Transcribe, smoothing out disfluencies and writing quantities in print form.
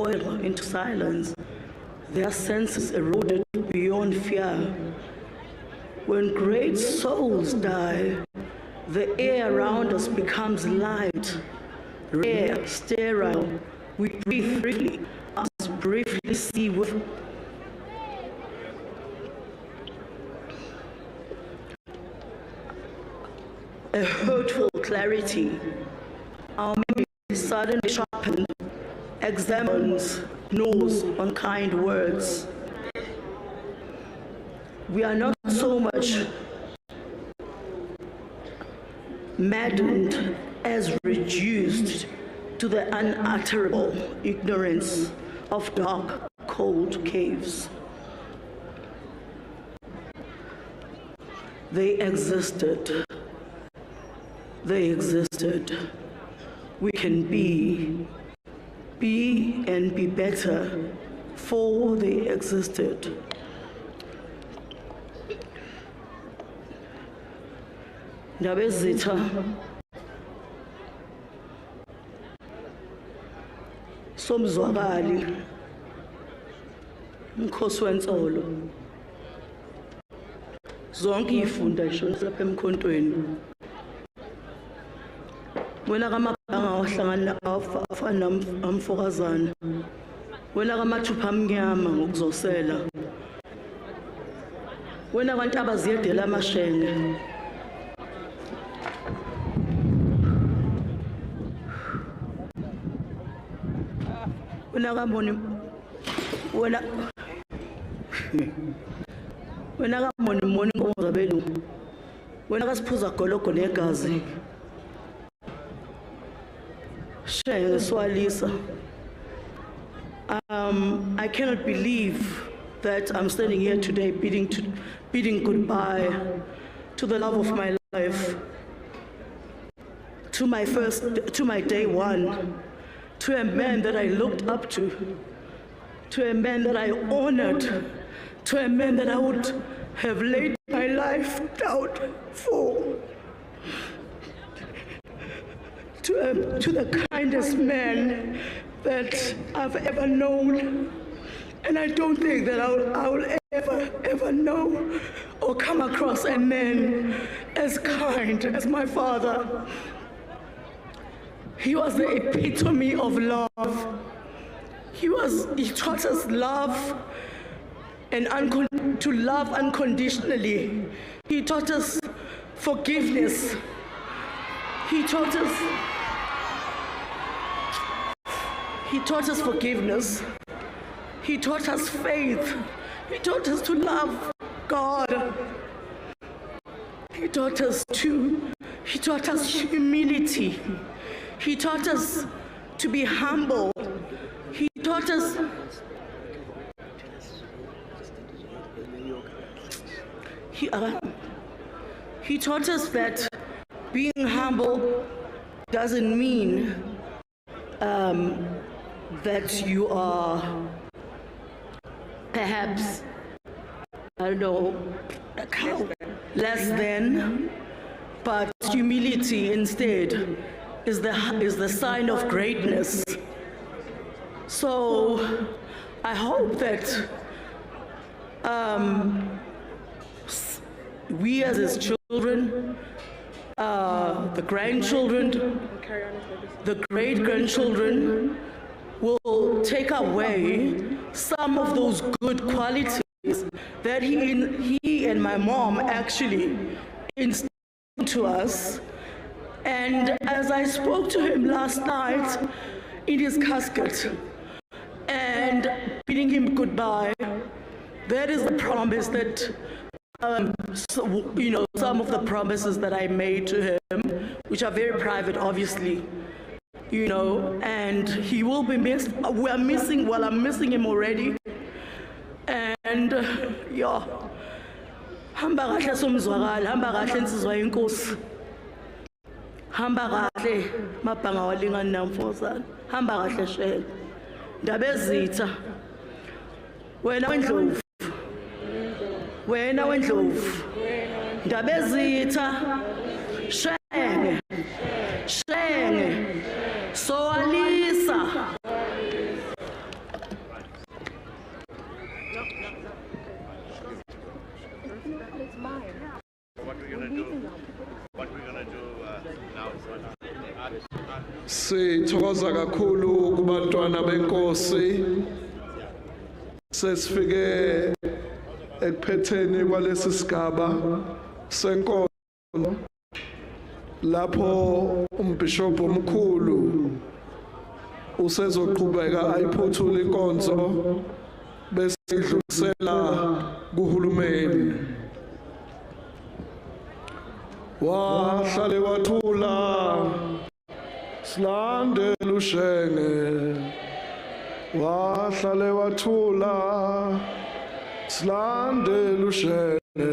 boil into silence, their senses eroded beyond fear. When great souls die, the air around us becomes light, rare, sterile. We breathe briefly, us briefly see with a hurtful clarity. Our memory suddenly sharpened, examines, knows unkind words. We are not so much maddened as reduced to the unutterable ignorance of dark, cold caves. They existed. They existed. We can be and be better, for they existed. Ndabezitha somzwakali umkhosi wentsolo zonke ifunda ngisho lapha emkhontweni wena kamabhanga wahlangana afana amfokazana wena kamathupha amnyama ngokuzosela wena kanti abaziyedela amashenge wena kamoni wena kamoni moni ngozabelu wena kasiphuza gologo negazi Shenge swalisa. I cannot believe that I'm standing here today bidding goodbye to the love of my life, to my day one, to a man that I looked up to a man that I honored, to a man that I would have laid my life down for, to the kindest man that I've ever known. And I don't think that I will ever know or come across a man as kind as my father. He was the epitome of love. He taught us love and to love unconditionally. He taught us forgiveness. He taught us forgiveness. He taught us faith. He taught us to love God. He taught us humility. He taught us to be humble. He taught us he taught us that being humble doesn't mean that you are perhaps, I don't know, less than, but humility instead is the sign of greatness. So I hope that we as his children, the grandchildren, the great-grandchildren will take away some of those good qualities that he and my mom actually instilled to us. And as I spoke to him last night in his casket and bidding him goodbye, that is the promise that some of the promises that I made to him, which are very private, obviously, and he will be missed. I'm missing him already. And yeah, hamba kahle somzwakala, hamba kahle insizwa yenkosi, hamba kahle mabhanga walingani namfozana, hamba kahle Shenge. Ndabezitha, wena wendlovu, Ndabezitha, Shenge, soalisa, Sithokoza kakhulu kubantwana benkosi. Sesifike ekuphetheni kwalesi sigaba senkonzo lapho umbhishobhi omkhulu usezoqhubeka ayiphuthule inkonzo bese idlulisela kuhulumeni. Wahlale wathula silandela ushenge, wahlale wathula silandela ushenge.